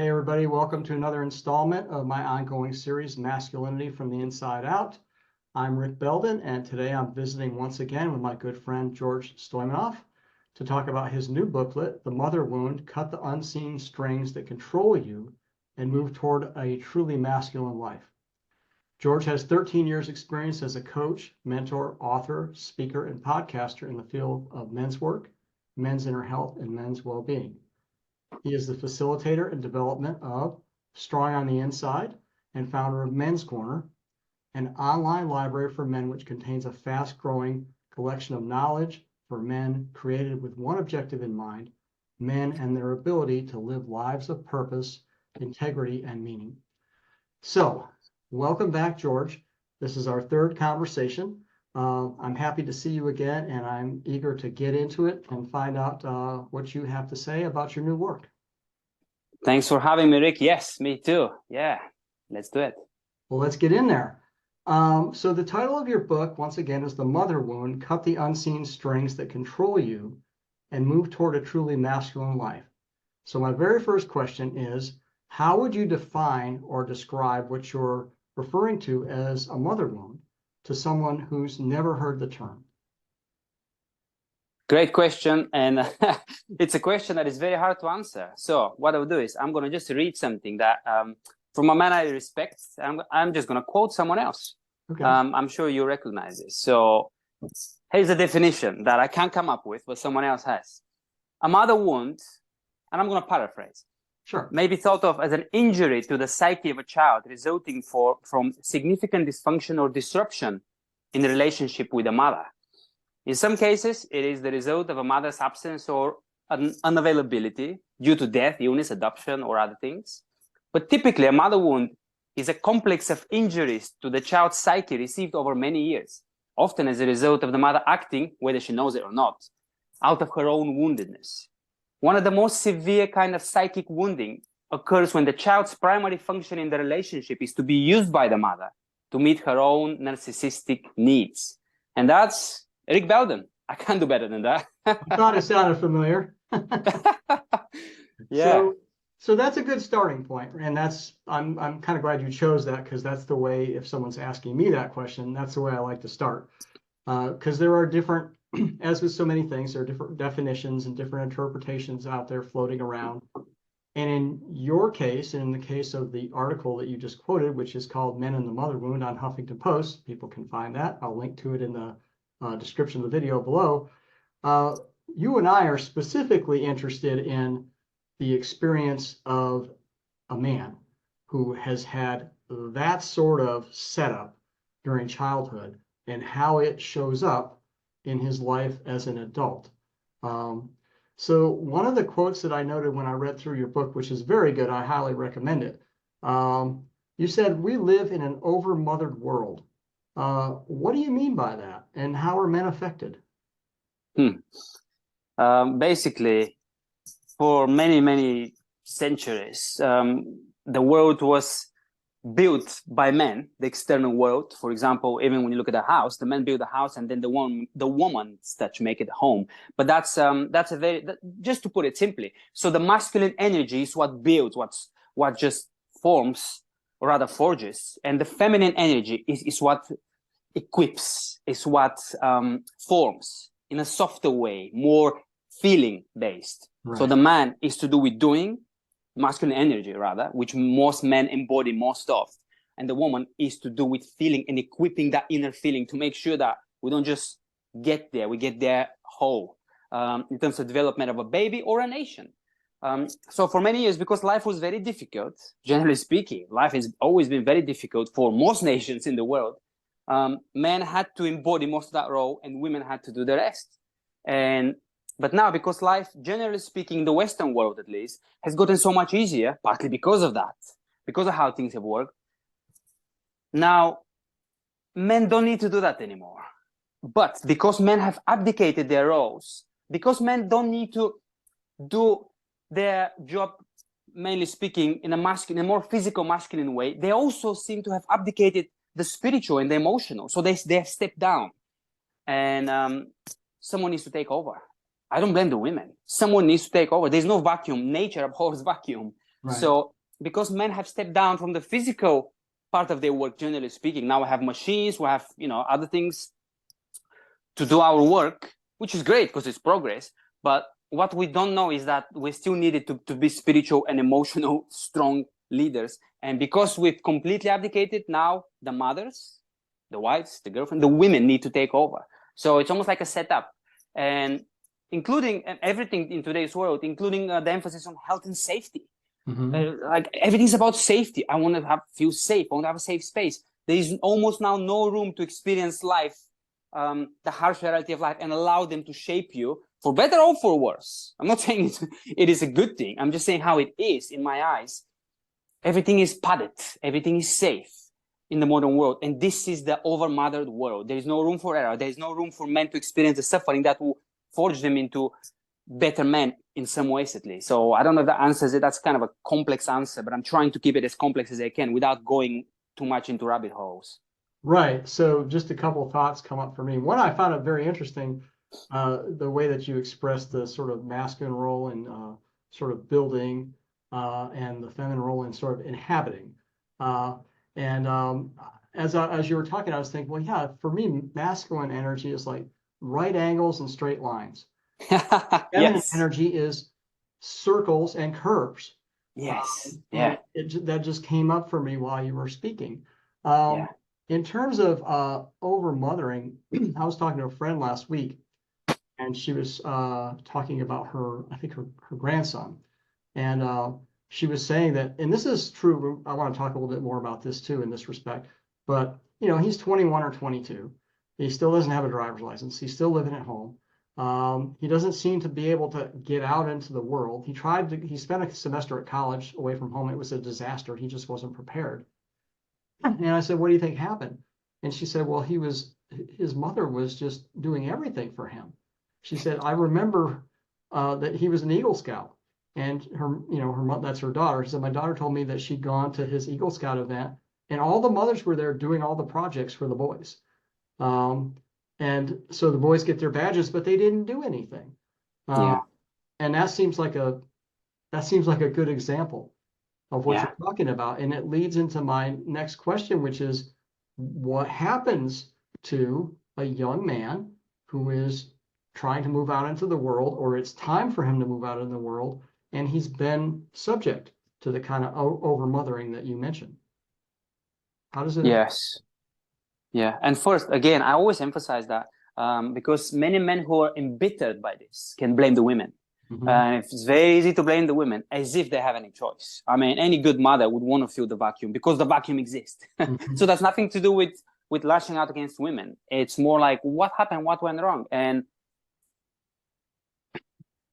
Hey everybody, welcome to another installment of my ongoing series, Masculinity from the Inside Out. I'm Rick Belden, and today I'm visiting once again with my good friend George Stoimenov to talk about his new booklet, The Mother Wound, Cut the Unseen Strings That Control You and Move Toward a Truly Masculine Life. George has 13 years experience as a coach, mentor, author, speaker, and podcaster in the field of men's work, men's inner health, and men's well-being. He is the facilitator and development of Strong on the Inside and founder of Men's Corner, an online library for men which contains a fast-growing collection of knowledge for men created with one objective in mind, men and their ability to live lives of purpose, integrity, and meaning. So, welcome back, George. This is our third conversation. I'm happy to see you again, and I'm eager to get into it and find out what you have to say about your new work. Thanks for having me, Rick. Yes, me too. Yeah, let's do it. Well, let's get in there. So the title of your book, once again, is The Mother Wound, Cut the Unseen Strings That Control You and Move Toward a Truly Masculine Life. So my very first question is, how would you define or describe what you're referring to as a mother wound to someone who's never heard the term? Great question. And it's a question that is very hard to answer. So what I'll do is I'm going to just read something that from a man I respect. I'm just going to quote someone else. Okay. I'm sure you recognize this. So here's a definition that I can't come up with, but someone else has. A mother wound, and I'm going to paraphrase. Sure. May be thought of as an injury to the psyche of a child resulting from significant dysfunction or disruption in the relationship with a mother. In some cases, it is the result of a mother's absence or unavailability due to death, illness, adoption, or other things. But typically, a mother wound is a complex of injuries to the child's psyche received over many years, often as a result of the mother acting, whether she knows it or not, out of her own woundedness. One of the most severe kind of psychic wounding occurs when the child's primary function in the relationship is to be used by the mother to meet her own narcissistic needs. And that's Rick Belden. I can't do better than that. I thought it sounded familiar. Yeah. So that's a good starting point, and I'm kind of glad you chose that, because that's the way, if someone's asking me that question, that's the way I like to start. Because there are different, as with so many things, there are different definitions and different interpretations out there floating around. And in your case, and in the case of the article that you just quoted, which is called Men and the Mother Wound on Huffington Post, people can find that. I'll link to it in the description of the video below. You and I are specifically interested in the experience of a man who has had that sort of setup during childhood and how it shows up in his life as an adult. So one of the quotes that I noted when I read through your book, which is very good, I highly recommend it. You said, "We live in an over-mothered world." What do you mean by that, and how are men affected? Basically, for many centuries, the world was built by men, the external world. For example, even when you look at a house, the men build a house, and then the woman's touch make it home. But that's just to put it simply. So the masculine energy is what builds, what just forms, or rather forges, and the feminine energy is what equips, is what forms in a softer way, more feeling based. Right. So the man is to do with doing, masculine energy rather, which most men embody most of, and the woman is to do with feeling and equipping that inner feeling to make sure that we don't just get there, we get there whole, in terms of development of a baby or a nation. So for many years, because life was very difficult, generally speaking, life has always been very difficult for most nations in the world, men had to embody most of that role and women had to do the rest. But now, because life, generally speaking, in the Western world at least, has gotten so much easier, partly because of that, because of how things have worked, now men don't need to do that anymore. But because men have abdicated their roles, because men don't need to do their job, mainly speaking, in a more physical, masculine way, they also seem to have abdicated the spiritual and the emotional. So they have stepped down, and someone needs to take over. I don't blame the women. Someone needs to take over. There's no vacuum. Nature abhors vacuum. Right. So because men have stepped down from the physical part of their work, generally speaking, now we have machines, we have, you know, other things to do our work, which is great because it's progress. But what we don't know is that we still needed to be spiritual and emotional, strong leaders. And because we've completely abdicated, now the mothers, the wives, the girlfriend, the women need to take over. So it's almost like a setup. And including everything in today's world, including the emphasis on health and safety. Like everything's about safety. I want to feel safe. I want to have a safe space. There is almost now no room to experience life, the harsh reality of life, and allow them to shape you for better or for worse. I'm not saying it is a good thing. I'm just saying how it is in my eyes. Everything is padded. Everything is safe in the modern world. And this is the over-mothered world. There is no room for error. There is no room for men to experience the suffering that will forge them into better men in some ways, at least. So I don't know if that answers it. That's kind of a complex answer, but I'm trying to keep it as complex as I can without going too much into rabbit holes. Right. So just a couple of thoughts come up for me. One, I found it very interesting, the way that you expressed the sort of masculine role in sort of building and the feminine role in sort of inhabiting. And as you were talking, I was thinking, well, yeah, for me, masculine energy is like right angles and straight lines. Feminine Yes. energy is circles and curves. Yes. And Yeah. that just came up for me while you were speaking. Yeah. In terms of over mothering, I was talking to a friend last week, and she was talking about I think her grandson, and she was saying that, and this is true. I want to talk a little bit more about this too in this respect. But you know, he's 21 or 22. He still doesn't have a driver's license. He's still living at home. He doesn't seem to be able to get out into the world. He spent a semester at college away from home. It was a disaster. He just wasn't prepared. And I said, what do you think happened? And she said, well, his mother was just doing everything for him. She said, I remember that he was an Eagle Scout, and that's her daughter. She said, my daughter told me that she'd gone to his Eagle Scout event, and all the mothers were there doing all the projects for the boys. And so the boys get their badges, but they didn't do anything. Yeah. And that seems like a good example of what you're talking about. And it leads into my next question, which is what happens to a young man who is trying to move out into the world, or it's time for him to move out in the world, and he's been subject to the kind of over mothering that you mentioned? How does it? Yes. Yeah. And first, again, I always emphasize that because many men who are embittered by this can blame the women. And it's very easy to blame the women as if they have any choice. I mean, any good mother would want to fill the vacuum because the vacuum exists. So that's nothing to do with lashing out against women. It's more like what happened, what went wrong. And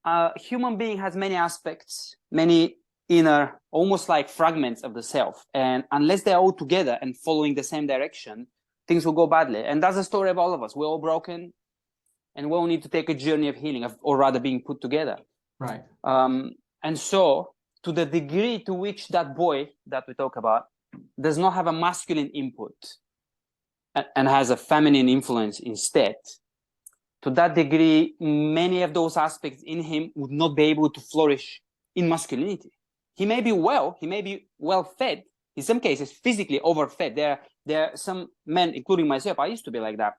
a human being has many aspects, many inner, almost like fragments of the self. And unless they're all together and following the same direction, things will go badly. And that's the story of all of us. We're all broken, and we all need to take a journey of healing, or rather being put together. Right. And so to the degree to which that boy that we talk about does not have a masculine input and has a feminine influence instead, to that degree, many of those aspects in him would not be able to flourish in masculinity. He may be well fed, in some cases physically overfed. There are some men, including myself, I used to be like that.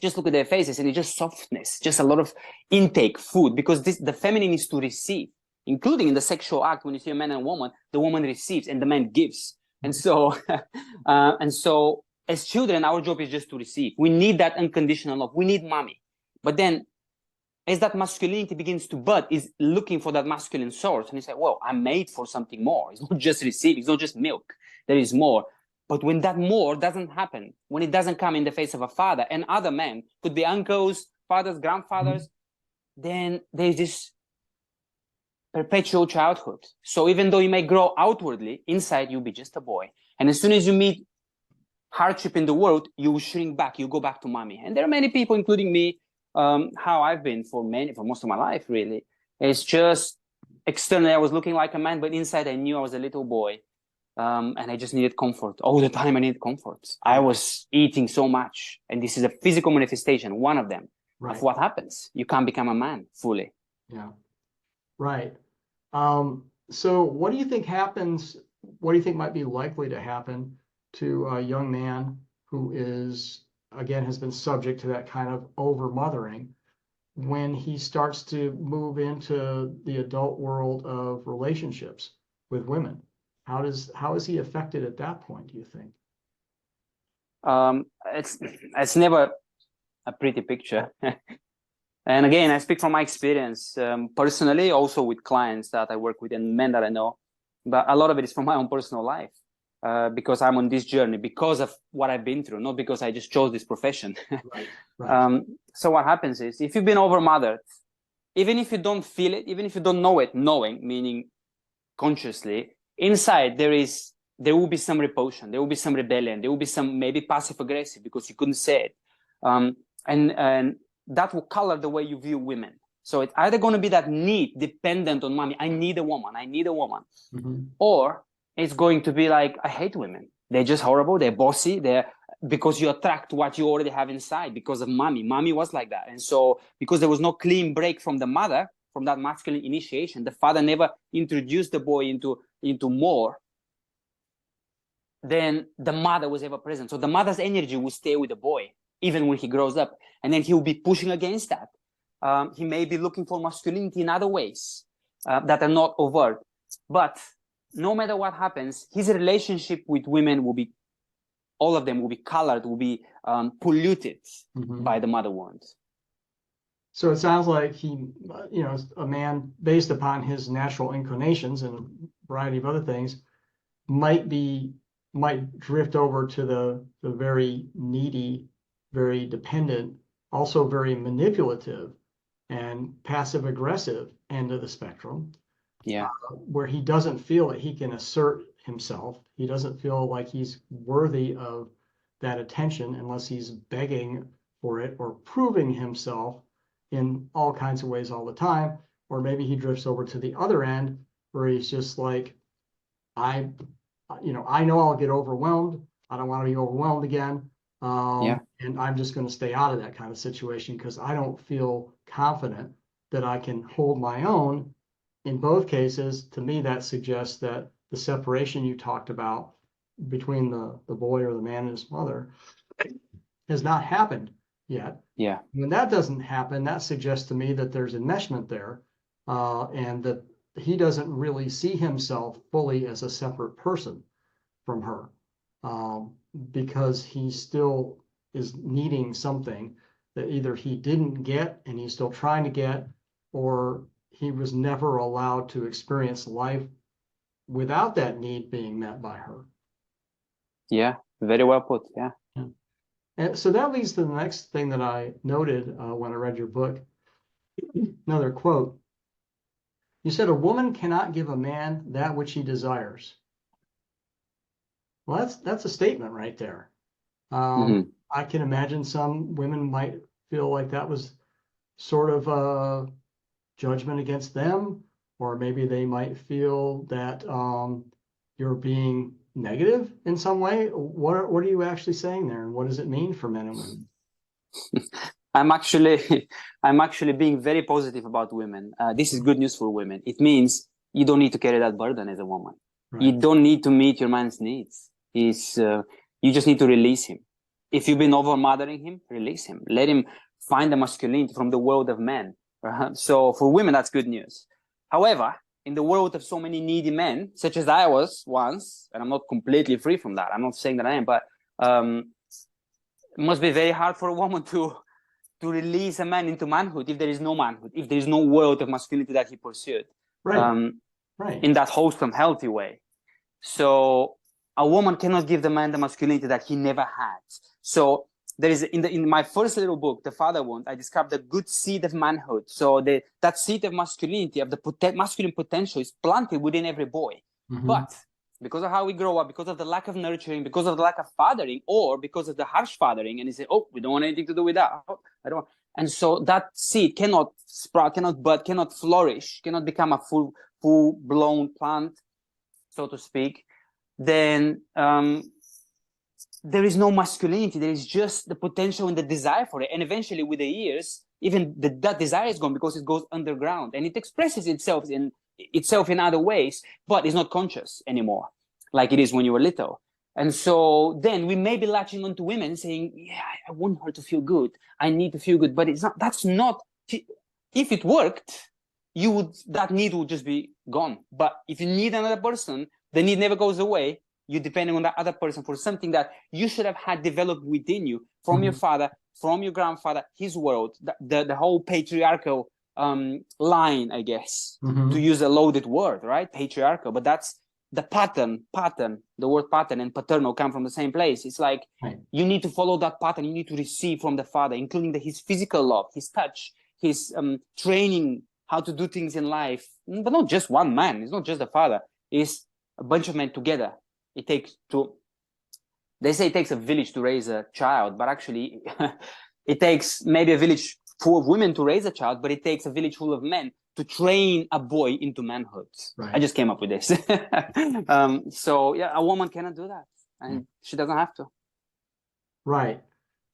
Just look at their faces and it's just softness, just a lot of intake food, because the feminine is to receive, including in the sexual act. When you see a man and a woman, the woman receives and the man gives. And so as children, our job is just to receive. We need that unconditional love. We need mommy. But then as that masculinity begins to bud, is looking for that masculine source. And you say, well, I'm made for something more. It's not just receiving. It's not just milk. There is more. But when that more doesn't happen, when it doesn't come in the face of a father and other men, could be uncles, fathers, grandfathers, then there's this perpetual childhood. So even though you may grow outwardly, inside you'll be just a boy. And as soon as you meet hardship in the world, you shrink back, you go back to mommy. And there are many people, including me, how I've been for most of my life, really. It's just externally I was looking like a man, but inside I knew I was a little boy. And I just needed comfort. All the time I needed comfort. I was eating so much. And this is a physical manifestation, one of them, of what happens. You can't become a man fully. Yeah. Right. So what do you think happens? What do you think might be likely to happen to a young man who is, again, has been subject to that kind of over-mothering when he starts to move into the adult world of relationships with women? How is he affected at that point, do you think? It's never a pretty picture. And again, I speak from my experience, personally, also with clients that I work with and men that I know. But a lot of it is from my own personal life, because I'm on this journey because of what I've been through, not because I just chose this profession. Right, right. So what happens is, if you've been overmothered, even if you don't feel it, even if you don't know it, knowing, meaning consciously, inside there will be some repulsion, there will be some rebellion, there will be some maybe passive aggressive because you couldn't say it. And that will color the way you view women. So it's either going to be that need dependent on mommy, I need a woman, Mm-hmm. or it's going to be like, I hate women. They're just horrible. They're bossy. Because you attract what you already have inside because of mommy. Mommy was like that. And so because there was no clean break from the mother, from that masculine initiation, the father never introduced the boy into more than the mother was ever present. So the mother's energy will stay with the boy, even when he grows up. And then he will be pushing against that. He may be looking for masculinity in other ways that are not overt. But no matter what happens, his relationship with women will be, all of them will be colored, will be polluted by the mother wound. So it sounds like he, a man based upon his natural inclinations and a variety of other things might drift over to the very needy, very dependent, also very manipulative and passive aggressive end of the spectrum. Yeah. Where he doesn't feel that he can assert himself. He doesn't feel like he's worthy of that attention unless he's begging for it or proving himself in all kinds of ways all the time. Or maybe he drifts over to the other end where he's just like, I know I'll get overwhelmed. I don't want to be overwhelmed again. And I'm just going to stay out of that kind of situation because I don't feel confident that I can hold my own. In both cases, to me, that suggests that the separation you talked about between the boy or the man and his mother has not happened yet. Yeah. When that doesn't happen, that suggests to me that there's enmeshment there, and that he doesn't really see himself fully as a separate person from her, because he still is needing something that either he didn't get and he's still trying to get, or he was never allowed to experience life without that need being met by her. Yeah, very well put. Yeah. And so that leads to the next thing that I noted when I read your book. Another quote. You said, a woman cannot give a man that which he desires. Well, that's a statement right there. I can imagine some women might feel like that was sort of a judgment against them, or maybe they might feel that you're being negative in some way. What are you actually saying there, and what does it mean for men and women? I'm actually being very positive about women. This is good news for women. It means you don't need to carry that burden as a woman. Right. You don't need to meet your man's needs. You just need to release him. If you've been over-mothering him, release him. Let him find the masculinity from the world of men. So for women, that's good news. However, in the world of so many needy men, such as I was once, and I'm not completely free from that. I'm not saying that I am, but it must be very hard for a woman to release a man into manhood if there is no manhood, if there is no world of masculinity that he pursued, right. In that wholesome, healthy way. So a woman cannot give the man the masculinity that he never had. So there is in my first little book, The Father Wound, I described the good seed of manhood. So that seed of masculinity, of the masculine potential, is planted within every boy. But because of how we grow up, because of the lack of nurturing, because of the lack of fathering, or because of the harsh fathering, and he said, "Oh, we don't want anything to do with that. Oh, I don't." And so that seed cannot sprout, cannot bud, cannot flourish, cannot become a full-blown plant, so to speak. Then there is no masculinity. There is just the potential and the desire for it. And eventually, with the years, even that desire is gone because it goes underground, and it expresses itself in itself in other ways, but it's not conscious anymore, like it is when you were little. And so then we may be latching onto women saying, yeah, I want her to feel good. I need to feel good, but it's not, that's not, if it worked, that need would just be gone. But if you need another person, the need never goes away. You're depending on that other person for something that you should have had developed within you from your father, from your grandfather, his world, the whole patriarchal line, I guess, to use a loaded word, right? Patriarchal, but that's the pattern, the word pattern and paternal come from the same place. It's like you need to follow that pattern. You need to receive from the father, including his physical love, his touch, his training, how to do things in life. But not just one man. It's not just the father. It's a bunch of men together. They say it takes a village to raise a child, but actually it takes maybe a village full of women to raise a child, but it takes a village full of men to train a boy into manhood. I just came up with this. So yeah, a woman cannot do that, and she doesn't have to. Right.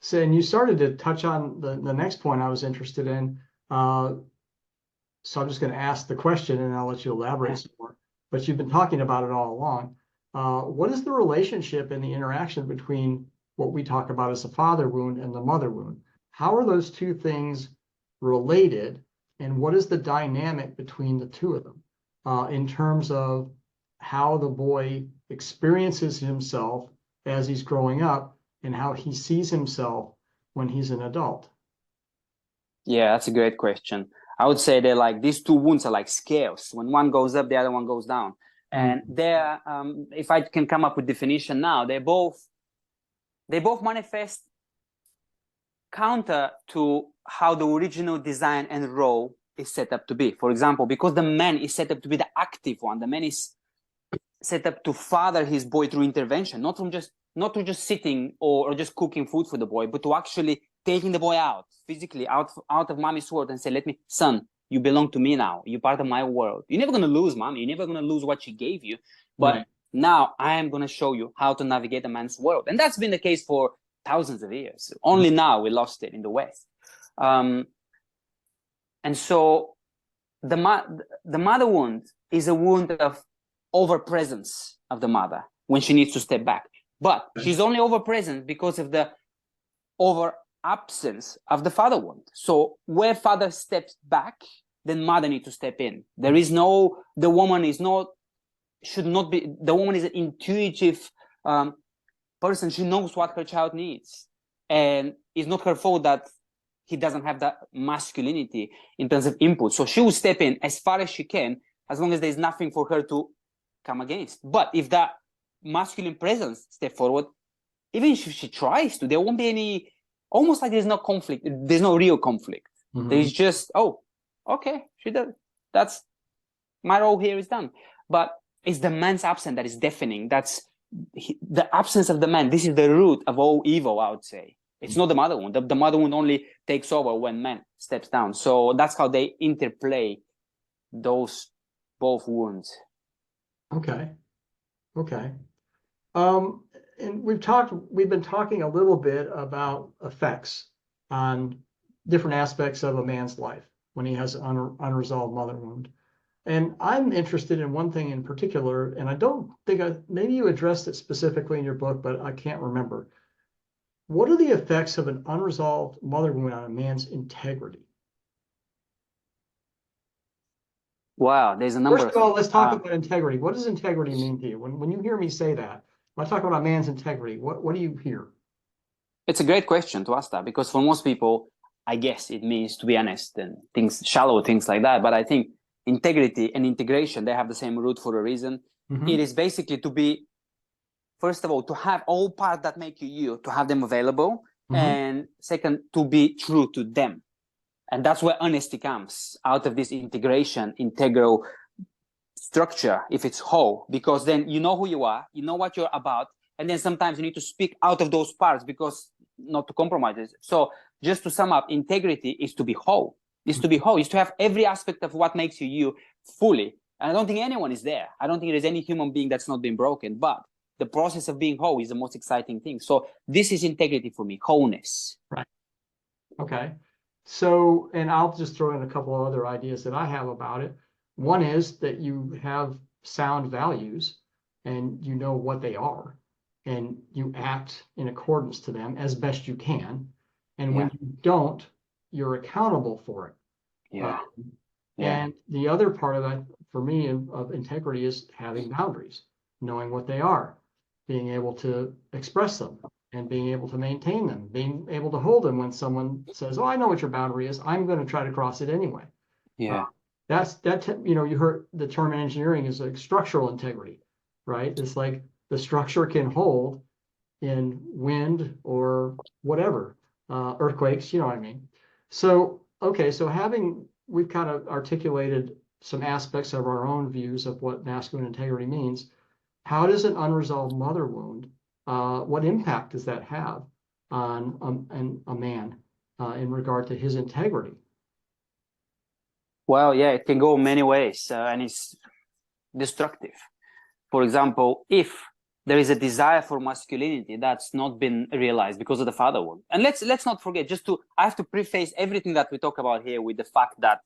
So, and you started to touch on the next point I was interested in. So I'm just going to ask the question and I'll let you elaborate some more. But you've been talking about it all along. What is the relationship and the interaction between what we talk about as the father wound and the mother wound? How are those two things related? And what is the dynamic between the two of them in terms of how the boy experiences himself as he's growing up and how he sees himself when he's an adult? Yeah, that's a great question. I would say they're like, these two wounds are like scales. When one goes up, the other one goes down. And they're, if I can come up with definition now, they both manifest counter to how the original design and role is set up to be. For example, because the man is set up to be the active one, the man is set up to father his boy through intervention, not to just sitting or just cooking food for the boy, but to actually taking the boy out physically out of mommy's world and say, son, you belong to me now. You're part of my world. You're never going to lose mommy. You're never going to lose what she gave you. But now I am going to show you how to navigate a man's world. And that's been the case for thousands of years. Only now we lost it in the West. And so the mother wound is a wound of over-presence of the mother when she needs to step back. But she's only over-present because of the over-absence of the father wound. So where father steps back, then mother needs to step in. There is no, the woman is not, should not be, the woman is an intuitive person. She knows what her child needs. And it's not her fault that he doesn't have that masculinity in terms of input. So she will step in as far as she can, as long as there's nothing for her to come against. But if that masculine presence step forward, even if she tries to, there won't be any, almost like there's no conflict. There's no real conflict. There's just, oh, okay, she does. That's, my role here is done. But it's the man's absence that is deafening. That's the absence of the man. This is the root of all evil, I would say. It's not the mother wound. The mother wound only takes over when man steps down. So that's how they interplay those both wounds. Okay. And we've been talking a little bit about effects on different aspects of a man's life when he has an unresolved mother wound. And I'm interested in one thing in particular, and I don't think maybe you addressed it specifically in your book, but I can't remember. What are the effects of an unresolved mother wound on a man's integrity? Wow, there's a number. First of all, let's talk about integrity. What does integrity mean to you? When you hear me say that, when I talk about a man's integrity, what do you hear? It's a great question to ask that, because for most people, I guess it means to be honest and shallow things like that. But I think integrity and integration, they have the same root for a reason. It is basically to be, first of all, to have all parts that make you you, to have them available. And second, to be true to them. And that's where honesty comes out of this integral structure, if it's whole, because then you know who you are, you know what you're about. And then sometimes you need to speak out of those parts because not to compromise it. So just to sum up, integrity is to be whole. Is to be whole, is to have every aspect of what makes you you fully. And I don't think anyone is there. I don't think there's any human being that's not been broken, but the process of being whole is the most exciting thing. So this is integrity for me, wholeness. Right. Okay. So, and I'll just throw in a couple of other ideas that I have about it. One is that you have sound values and you know what they are, and you act in accordance to them as best you can. And when you don't, you're accountable for it. Yeah. And the other part of that, for me, of integrity is having boundaries, knowing what they are, being able to express them, and being able to maintain them, being able to hold them when someone says, "Oh, I know what your boundary is. I'm going to try to cross it anyway." Yeah. You heard the term in engineering is like structural integrity, right? It's like the structure can hold in wind or whatever, earthquakes, you know what I mean? So, okay, so we've kind of articulated some aspects of our own views of what masculine integrity means. How does an unresolved mother wound, what impact does that have on a man in regard to his integrity? Well, yeah, it can go many ways, and it's destructive. For example, if there is a desire for masculinity that's not been realized because of the father wound, and let's not forget, I have to preface everything that we talk about here with the fact that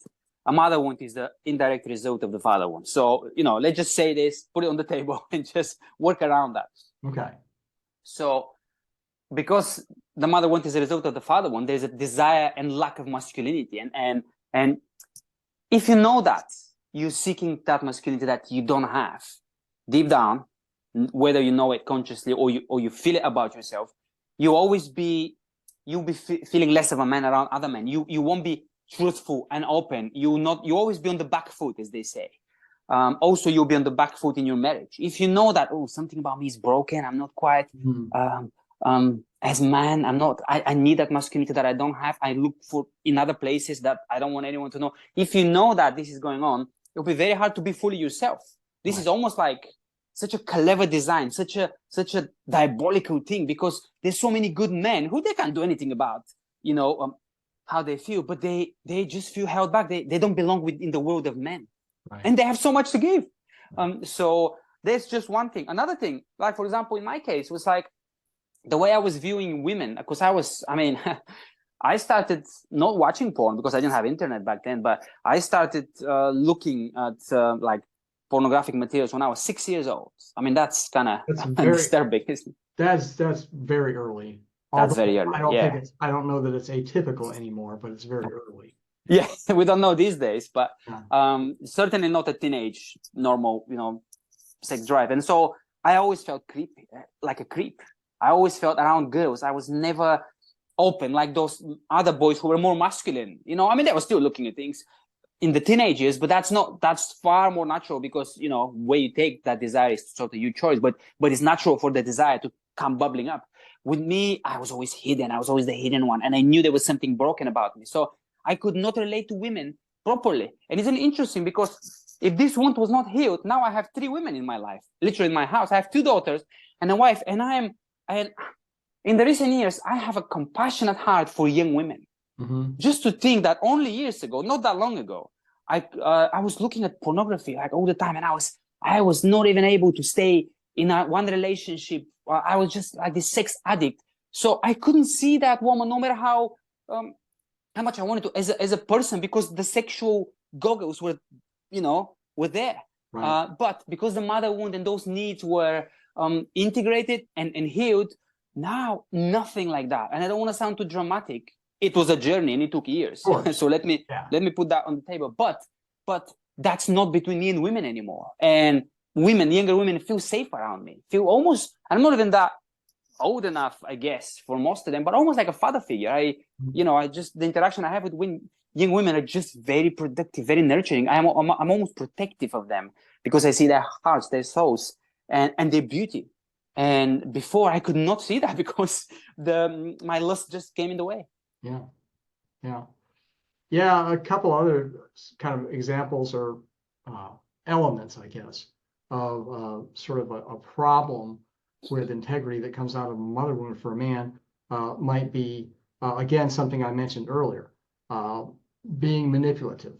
a mother wound is the indirect result of the father wound. So, let's just say this, put it on the table, and just work around that. Okay. So, because the mother wound is a result of the father wound, there's a desire and lack of masculinity, and if you know that you're seeking that masculinity that you don't have deep down, whether you know it consciously or you feel it about yourself, you'll be feeling less of a man around other men. You won't be truthful and open. You always be on the back foot, as they say. Also, you'll be on the back foot in your marriage. If you know that, something about me is broken, I'm not quite as man, I need that masculinity that I don't have. I look for in other places that I don't want anyone to know. If you know that this is going on, it'll be very hard to be fully yourself. This is almost like such a clever design, such a diabolical thing, because there's so many good men who they can't do anything about, how they feel, but they just feel held back. They don't belong in the world of men, and they have so much to give. So there's just one thing. Another thing, like for example, in my case, was like the way I was viewing women, because I started not watching porn because I didn't have internet back then, but I started looking at like pornographic materials when I was 6 years old. That's kind of disturbing, isn't it? That's very early. That's very early. I don't know that it's atypical anymore, but it's very early. Yeah, we don't know these days, but certainly not a teenage normal, sex drive. And so I always felt creepy, like a creep. I always felt around girls. I was never open like those other boys who were more masculine. They were still looking at things in the teenage years, but that's far more natural because, where you take that desire is sort of your choice, but it's natural for the desire to come bubbling up. With me, I was always hidden. I was always the hidden one. And I knew there was something broken about me. So I could not relate to women properly. And isn't it interesting? Because if this wound was not healed, now I have 3 women in my life, literally in my house. I have 2 daughters and a wife. And in the recent years, I have a compassionate heart for young women. Mm-hmm. Just to think that only years ago, not that long ago, I was looking at pornography like all the time, and I was not even able to stay in one relationship. I was just like this sex addict. So I couldn't see that woman, no matter how much I wanted to, as a person, because the sexual goggles were there. Right. But because the mother wound and those needs were integrated and healed, now nothing like that. And I don't want to sound too dramatic. It was a journey and it took years. So let me put that on the table. But that's not between me and women anymore. And younger women feel safe around me. Feel almost, I'm not even that old enough, I guess, for most of them, but almost like a father figure. The interaction I have with young women are just very productive, very nurturing. I'm almost protective of them because I see their hearts, their souls, and their beauty. And before I could not see that because my lust just came in the way. Yeah. A couple other kind of examples or elements, I guess, of sort of a problem with integrity that comes out of a mother wound for a man might be, again, something I mentioned earlier, being manipulative,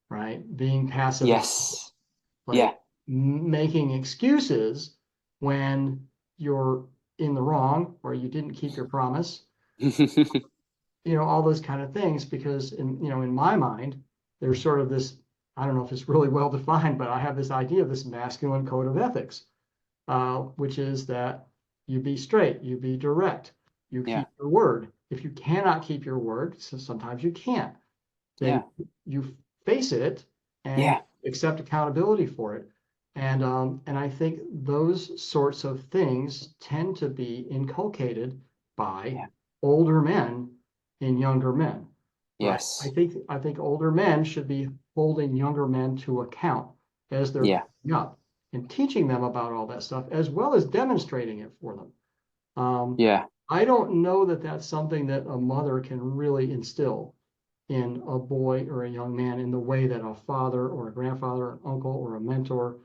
right? Being passive. Yes. Making excuses when you're in the wrong or you didn't keep your promise. All those kind of things, because in my mind, there's sort of this I don't know if it's really well defined, but I have this idea of this masculine code of ethics, which is that you be straight, you be direct, you Yeah. keep your word. If you cannot keep your word, so sometimes you can't, then you face it and accept accountability for it. And I think those sorts of things tend to be inculcated by older men in younger men. Right. Yes. I think older men should be holding younger men to account as they're growing up and teaching them about all that stuff, as well as demonstrating it for them. I don't know that that's something that a mother can really instill in a boy or a young man in the way that a father or a grandfather, or an uncle or a mentor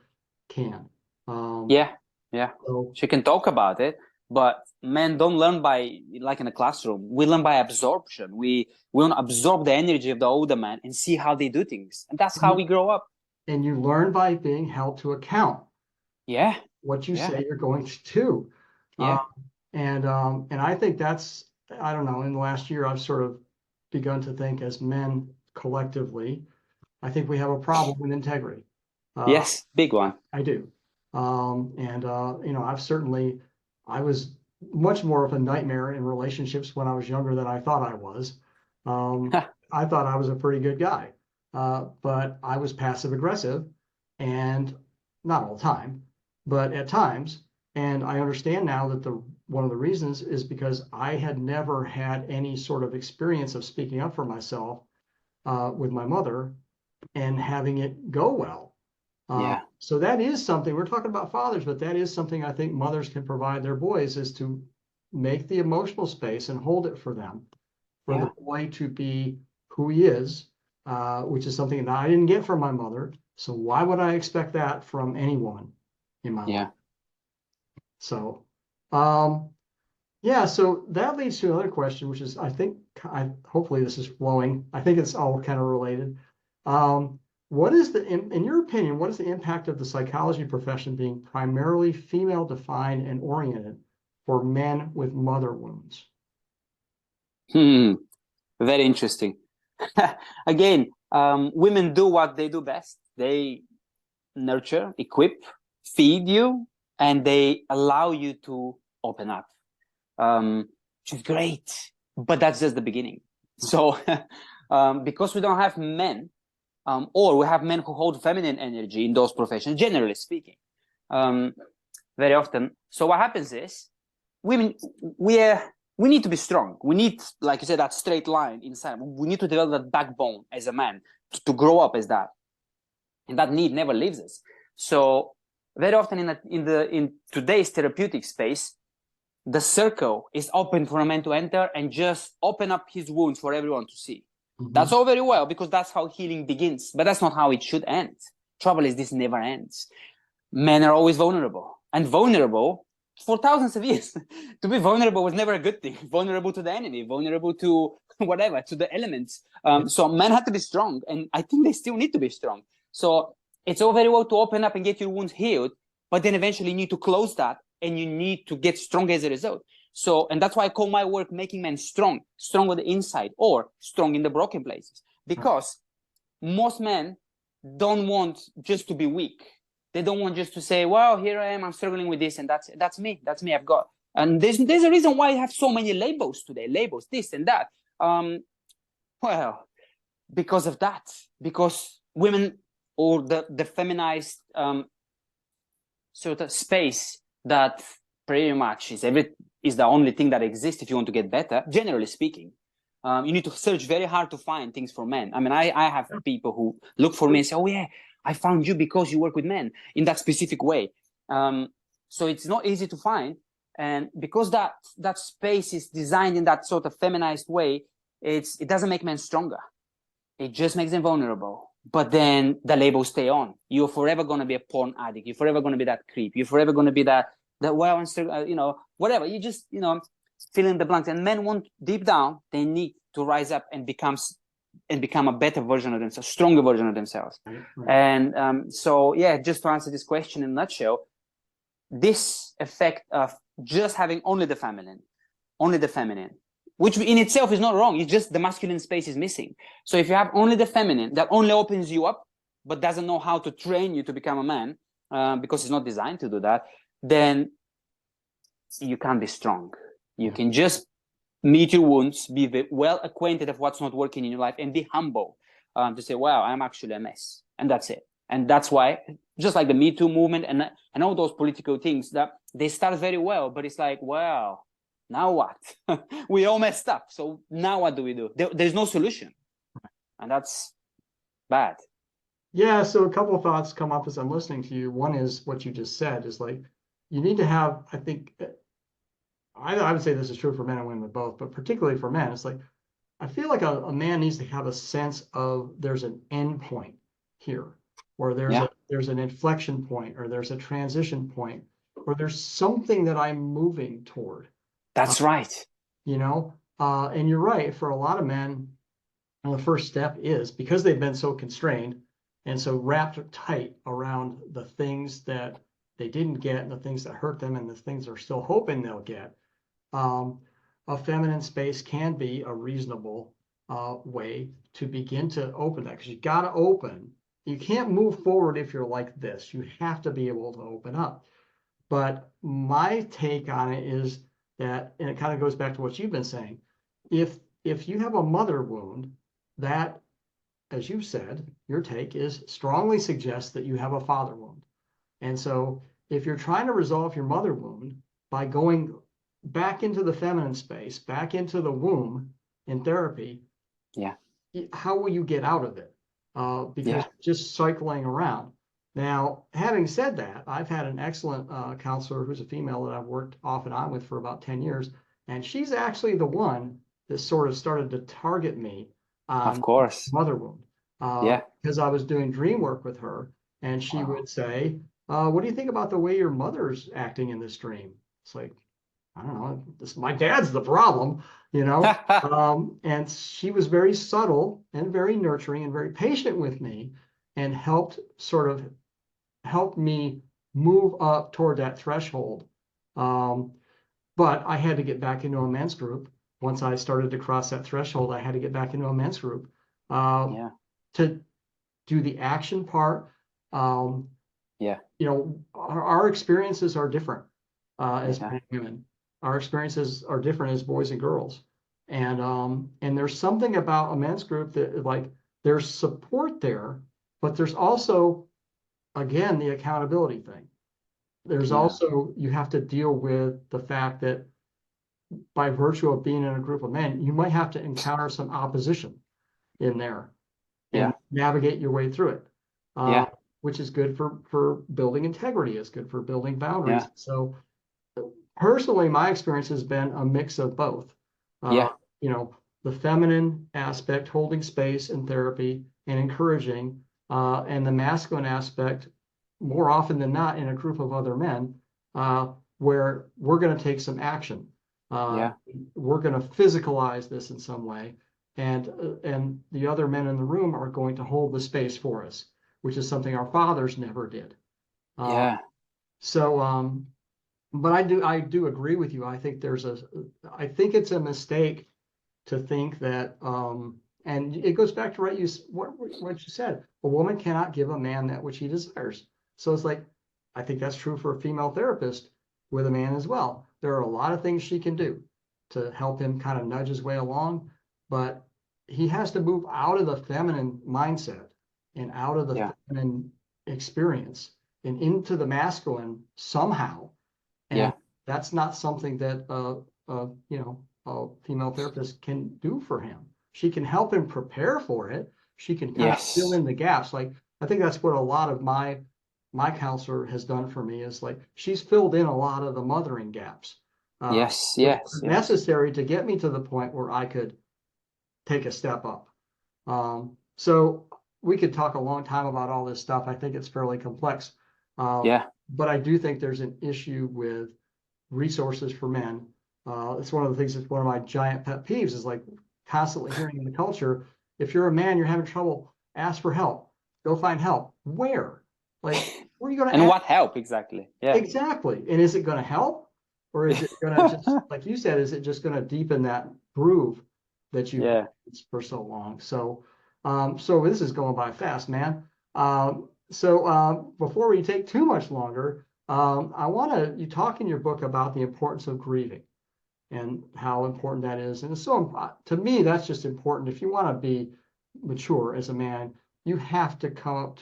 can. So she can talk about it, but men don't learn by, like in a classroom. We learn by absorption. We want to absorb the energy of the older man and see how they do things, and that's how we grow up. And you learn by being held to account. What you say you're going to do. And I think that's, I don't know, in the last year I've sort of begun to think as men collectively, I think we have a problem with integrity. Big one. I do. I was much more of a nightmare in relationships when I was younger than I thought I was. I thought I was a pretty good guy, but I was passive aggressive, and not all the time, but at times. And I understand now that one of the reasons is because I had never had any sort of experience of speaking up for myself with my mother and having it go well. So that is something, we're talking about fathers, but that is something I think mothers can provide their boys, is to make the emotional space and hold it for them, for the boy to be who he is, which is something that I didn't get from my mother. So why would I expect that from any woman in my life? So, so that leads to another question, which is, hopefully this is flowing. I think it's all kind of related. What is in your opinion, what is the impact of the psychology profession being primarily female defined and oriented for men with mother wounds? Very interesting. Again, women do what they do best. They nurture, equip, feed you, and they allow you to open up. Which is great, but that's just the beginning. So because we don't have men, or we have men who hold feminine energy in those professions, generally speaking, very often. So what happens is, women, we need to be strong. We need, like you said, that straight line inside. We need to develop that backbone as a man to grow up as that, and that need never leaves us. So very often in today's therapeutic space, the circle is open for a man to enter and just open up his wounds for everyone to see. That's all very well, because that's how healing begins, but that's not how it should end. Trouble is, this never ends. Men are always vulnerable, and vulnerable for thousands of years. To be vulnerable was never a good thing. Vulnerable to the enemy, vulnerable to whatever, to the elements. So men had to be strong, and I think they still need to be strong. So it's all very well to open up and get your wounds healed, but then eventually you need to close that, and you need to get strong as a result. So, and that's why I call my work making men strong on the inside, or strong in the broken places, because most men don't want just to be weak. They don't want just to say, well, here I am, I'm struggling with this, and that's me, I've got. And there's a reason why I have so many labels today, labels, this and that. Well, because of that, because women, or the feminized sort of space that pretty much is the only thing that exists if you want to get better, generally speaking. You need to search very hard to find things for men. I mean, I have people who look for me and say, oh yeah, I found you because you work with men in that specific way. So it's not easy to find. And because that space is designed in that sort of feminized way, it doesn't make men stronger. It just makes them vulnerable. But then the labels stay on. You're forever going to be a porn addict. You're forever going to be that creep. You're forever going to be that well, whatever. You just, fill in the blanks. And men want, deep down, they need to rise up and become a better version of themselves, stronger version of themselves. And so, just to answer this question in a nutshell, this effect of just having only the feminine, which in itself is not wrong. It's just the masculine space is missing. So if you have only the feminine, that only opens you up, but doesn't know how to train you to become a man, because it's not designed to do that, then you can't be strong. You can just meet your wounds, be well acquainted of what's not working in your life, and be humble, to say, wow, I'm actually a mess. And that's it. And that's why, just like the Me Too movement and all those political things, that they start very well, but it's like, wow, now what? We all messed up. So now what do we do? There's no solution. And that's bad. Yeah, so a couple of thoughts come up as I'm listening to you. One is what you just said is like, you need to have, I think, I would say this is true for men and women both, but particularly for men, it's like, I feel like a man needs to have a sense of there's an end point here, or there's an inflection point, or there's a transition point, or there's something that I'm moving toward. That's right. You know, and you're right, for a lot of men, the first step is, because they've been so constrained and so wrapped tight around the things that they didn't get and the things that hurt them and the things they're still hoping they'll get. A feminine space can be a reasonable way to begin to open that, because you got to open. You can't move forward if you're like this. You have to be able to open up. But my take on it is that, and it kind of goes back to what you've been saying, if you have a mother wound, that, as you said, your take is strongly suggests that you have a father wound. And so if you're trying to resolve your mother wound by going back into the feminine space, back into the womb in therapy, how will you get out of it? Because just cycling around. Now, having said that, I've had an excellent counselor who's a female that I've worked off and on with for about 10 years, and she's actually the one that sort of started to target me on Of course. mother wound. Because I was doing dream work with her, and she would say, what do you think about the way your mother's acting in this dream? It's like, I don't know, my dad's the problem, you know? And she was very subtle and very nurturing and very patient with me, and helped me move up toward that threshold. But I had to get back into a men's group. Once I started to cross that threshold, I had to get back into a men's group to do the action part. You know, our experiences are different as men and women. Our experiences are different as boys and girls. And there's something about a men's group that, like, there's support there, but there's also, again, the accountability thing. There's also, you have to deal with the fact that by virtue of being in a group of men, you might have to encounter some opposition in there and navigate your way through it. Which is good for building integrity, is good for building boundaries. So personally, my experience has been a mix of both. You know, the feminine aspect, holding space in therapy and encouraging, and the masculine aspect, more often than not, in a group of other men, where we're going to take some action. We're going to physicalize this in some way, and the other men in the room are going to hold the space for us, which is something our fathers never did. So, but I do agree with you. I think I think it's a mistake to think that, and it goes back to what you said. A woman cannot give a man that which he desires. So it's like, I think that's true for a female therapist with a man as well. There are a lot of things she can do to help him kind of nudge his way along, but he has to move out of the feminine mindset and out of the feminine experience and into the masculine somehow. And that's not something that you know, a female therapist can do for him. She can help him prepare for it. She can kind of fill in the gaps. Like, I think that's what a lot of my counselor has done for me, is like, she's filled in a lot of the mothering gaps. Necessary to get me to the point where I could take a step up. So we could talk a long time about all this stuff. I think it's fairly complex. But I do think there's an issue with resources for men. It's one of the things that's one of my giant pet peeves, is like constantly hearing in the culture, if you're a man, you're having trouble, ask for help. Go find help. Where? Like, where are you going to and what help exactly? Exactly. And is it going to help? Or is it going to just, like you said, is it just going to deepen that groove that you've for so long? So, so this is going by fast, man. Before we take too much longer, you talk in your book about the importance of grieving and how important that is. And it's so, to me, that's just important. If you want to be mature as a man, you have to develop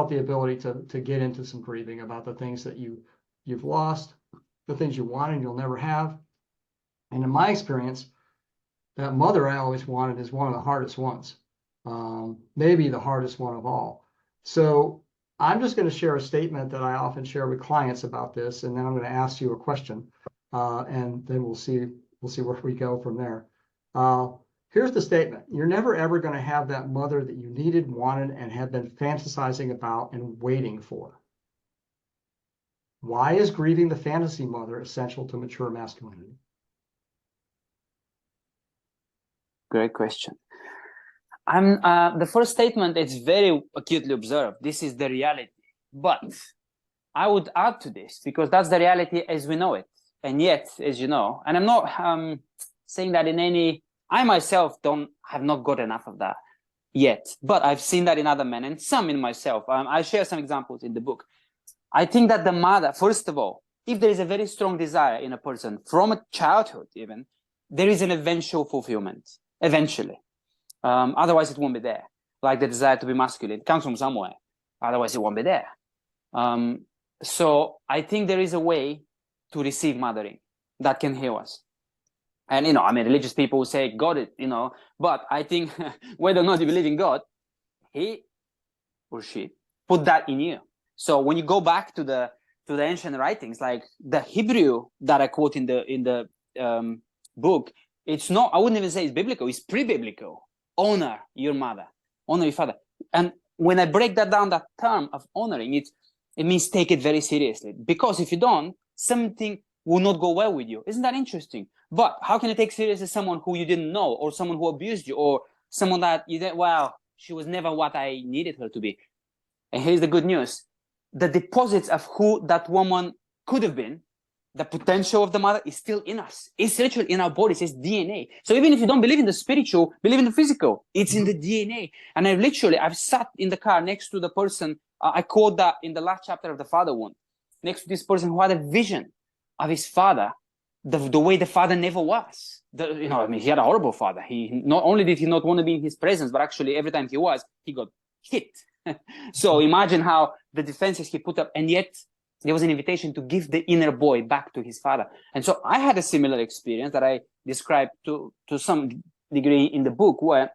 the ability to get into some grieving about the things that you've lost, the things you want and you'll never have. And in my experience, that mother I always wanted is one of the hardest ones, maybe the hardest one of all. So I'm just going to share a statement that I often share with clients about this, and then I'm going to ask you a question, and then we'll see where we go from there. Here's the statement. You're never ever going to have that mother that you needed, wanted, and have been fantasizing about and waiting for. Why is grieving the fantasy mother essential to mature masculinity? Great question. The first statement is very acutely observed. This is the reality. But I would add to this, because that's the reality as we know it. And yet, as you know, and I'm not saying that I myself have not got enough of that yet, but I've seen that in other men and some in myself. I share some examples in the book. I think that the mother, first of all, if there is a very strong desire in a person from a childhood even, there is an eventual fulfillment, eventually. Otherwise it won't be there. Like the desire to be masculine, it comes from somewhere. Otherwise it won't be there. So I think there is a way to receive mothering that can heal us. And, religious people will say, God, but I think whether or not you believe in God, he or she put that in you. So when you go back to the ancient writings, like the Hebrew that I quote in the book, it's not, I wouldn't even say it's biblical, it's pre-biblical. Honor your mother, honor your father. And when I break that down, that term of honoring, it means take it very seriously. Because if you don't, something will not go well with you. Isn't that interesting? But how can you take seriously someone who you didn't know, or someone who abused you, or someone that you said, wow, she was never what I needed her to be? And here's the good news. The deposits of who that woman could have been, the potential of the mother is still in us. It's literally in our bodies. It's DNA. So even if you don't believe in the spiritual, believe in the physical. It's in the DNA. And I've sat in the car next to the person. I quote that in the last chapter of The Father Wound, next to this person who had a vision of his father, the way the father never was. He had a horrible father. He not only did he not want to be in his presence, but actually every time he got hit. So imagine how the defenses he put up, and yet there was an invitation to give the inner boy back to his father. And so I had a similar experience that I described to some degree in the book, where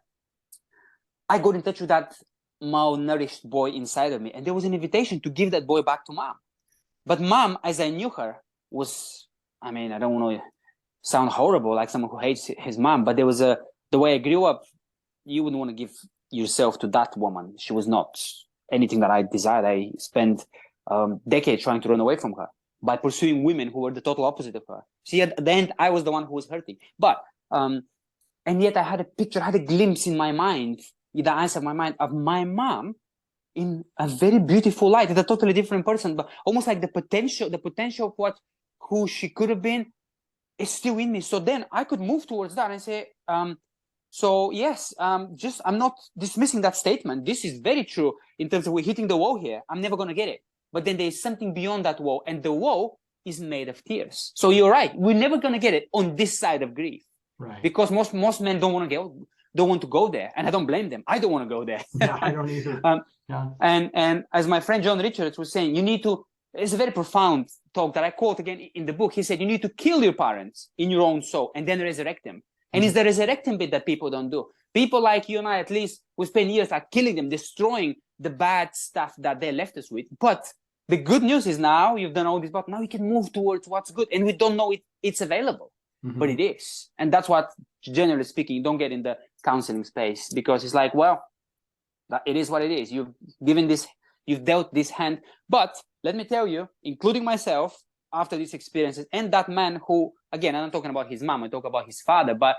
I got in touch with that malnourished boy inside of me, and there was an invitation to give that boy back to mom. But mom, as I knew her, was, I don't want to sound horrible like someone who hates his mom, but there was the way I grew up, you wouldn't want to give yourself to that woman. She was not anything that I desired. I spent decades trying to run away from her by pursuing women who were the total opposite of her. See, at the end, I was the one who was hurting. But, and yet I had a picture, I had a glimpse in my mind, in the eyes of my mind, of my mom in a very beautiful light, as a totally different person, but almost like the potential of who she could have been is still in me. So then I could move towards that and say, so yes, I'm not dismissing that statement. This is very true in terms of we're hitting the wall here. I'm never going to get it. But then there's something beyond that wall, and the wall is made of tears. So you're right. We're never going to get it on this side of grief. Right. Because most men don't want to go there. And I don't blame them. I don't want to go there. Yeah, I don't either. Yeah. And as my friend John Richards was saying, it's a very profound talk that I quote again in the book. He said, you need to kill your parents in your own soul and then resurrect them. And it's the resurrecting bit that people don't do. People like you and I, at least, we spend years like killing them, destroying the bad stuff that they left us with. But the good news is now you've done all this, but now you can move towards what's good. And we don't know it's available, but it is. And that's what, generally speaking, you don't get in the counseling space, because it's like, well, it is what it is. You've dealt this hand. But let me tell you, including myself, after these experiences, and that man who, again, I'm not talking about his mom, I talk about his father, but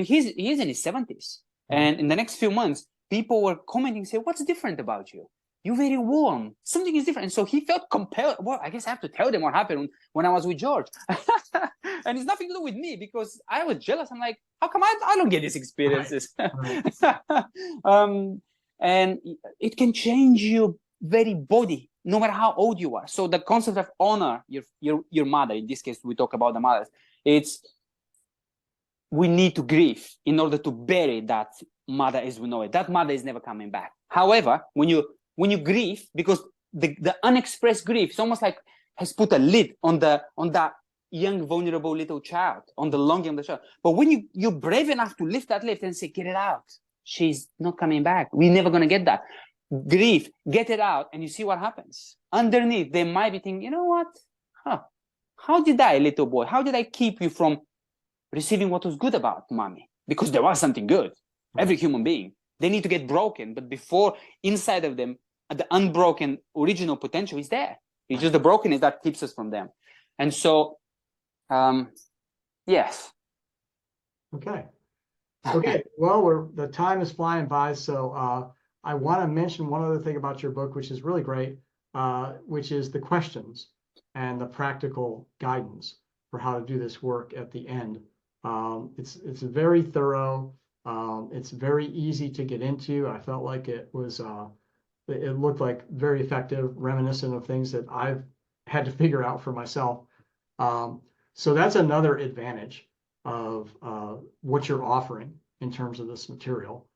he's in his 70s. And in the next few months, people were commenting, say, what's different about you? You're very warm. Something is different. And so he felt compelled. Well, I guess I have to tell them what happened when I was with George. And it's nothing to do with me, because I was jealous. I'm like, how come I don't get these experiences? Right. and it can change your very body, no matter how old you are. So the concept of honor your mother, in this case, we talk about the mothers. It's we need to grieve in order to bury that mother as we know it. That mother is never coming back. However, when you grieve, because the unexpressed grief, it's almost like has put a lid on that young, vulnerable little child, on the longing of the child. But when you're brave enough to lift that lift and say, get it out, she's not coming back. We're never going to get that. Grief, get it out, and you see what happens. Underneath, they might be thinking, you know what? How did I, little boy, how did I keep you from receiving what was good about mommy? Because there was something good. Every human being, they need to get broken. But before, inside of them, the unbroken original potential is there. It's just the brokenness that keeps us from them. And so, yes. Okay. Okay. Well, the time is flying by. So I want to mention one other thing about your book, which is really great, which is the questions and the practical guidance for how to do this work at the end. It's very thorough. It's very easy to get into. I felt like it was, it looked like very effective, reminiscent of things that I've had to figure out for myself. So that's another advantage of what you're offering in terms of this material.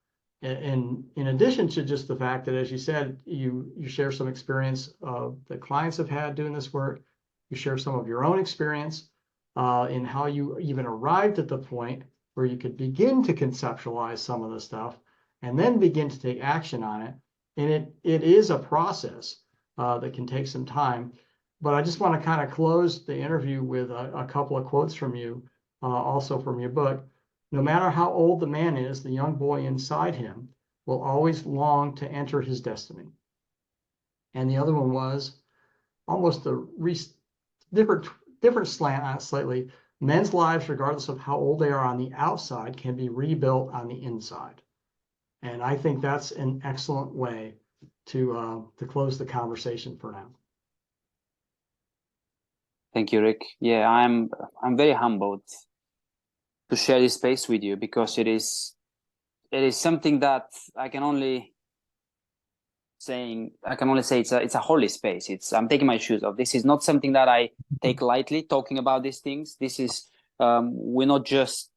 And in addition to just the fact that, as you said, you share some experience that clients have had doing this work, you share some of your own experience in how you even arrived at the point where you could begin to conceptualize some of the stuff and then begin to take action on it. And it is a process that can take some time. But I just want to kind of close the interview with a couple of quotes from you, also from your book. No matter how old the man is, the young boy inside him will always long to enter his destiny. And the other one was almost a different slant on it slightly. Men's lives, regardless of how old they are on the outside, can be rebuilt on the inside. And I think that's an excellent way to close the conversation for now. Thank you, Rick. Yeah, I'm very humbled to share this space with you, because it is something that I can only say it's a holy space. I'm taking my shoes off. This is not something that I take lightly, talking about these things. This is we're not just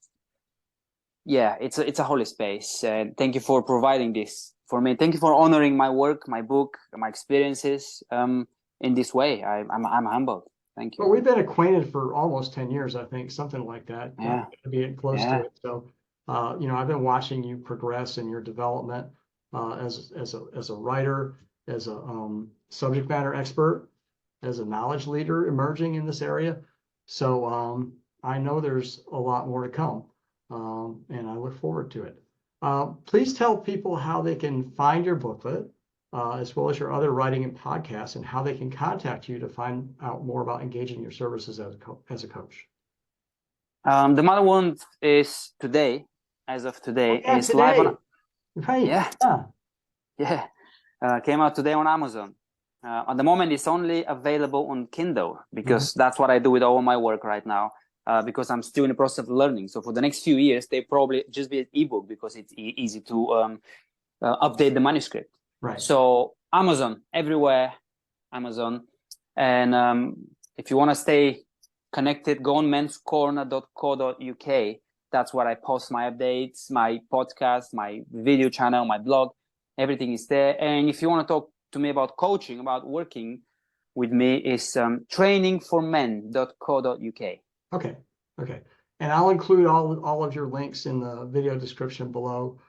it's a holy space. And thank you for providing this for me. Thank you for honoring my work, my book, my experiences in this way. I'm humbled. Thank you. Well, we've been acquainted for almost 10 years, I think, something like that. Yeah. Being close to it. So, I've been watching you progress in your development as a writer, as a subject matter expert, as a knowledge leader emerging in this area. So I know there's a lot more to come, and I look forward to it. Please tell people how they can find your booklet, as well as your other writing and podcasts, and how they can contact you to find out more about engaging your services as a coach. The Mother Wound is today, as of today, is today. live on. Right. Yeah. Came out today on Amazon. At the moment, it's only available on Kindle, because that's what I do with all my work right now. Because I'm still in the process of learning. So for the next few years, they probably just be an ebook, because it's easy to update the manuscript. Right. So Amazon, everywhere, Amazon. And if you want to stay connected, go on menscorner.co.uk. That's where I post my updates, my podcast, my video channel, my blog. Everything is there. And if you want to talk to me about coaching, about working with me, is trainingformen.co.uk. Okay. And I'll include all of your links in the video description below,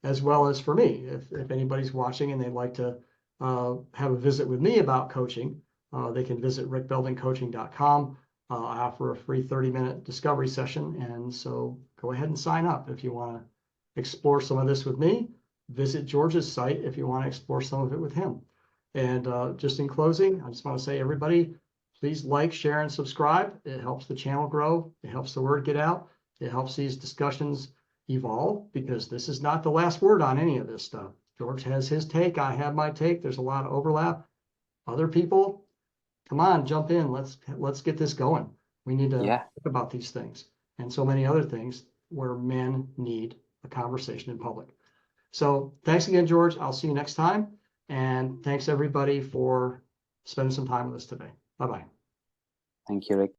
as well as for me. If anybody's watching and they'd like to have a visit with me about coaching, they can visit rickbeldencoaching.com. I offer a free 30-minute discovery session. And so go ahead and sign up if you want to explore some of this with me. Visit George's site if you want to explore some of it with him. And just in closing, I just want to say, everybody, please like, share, and subscribe. It helps the channel grow. It helps the word get out. It helps these discussions evolve, because this is not the last word on any of this stuff. George has his take. I have my take. There's a lot of overlap. Other people, come on, jump in. Let's get this going. We need to talk about these things and so many other things where men need a conversation in public. So thanks again, George. I'll see you next time. And thanks everybody for spending some time with us today. Bye-bye. Thank you, Rick.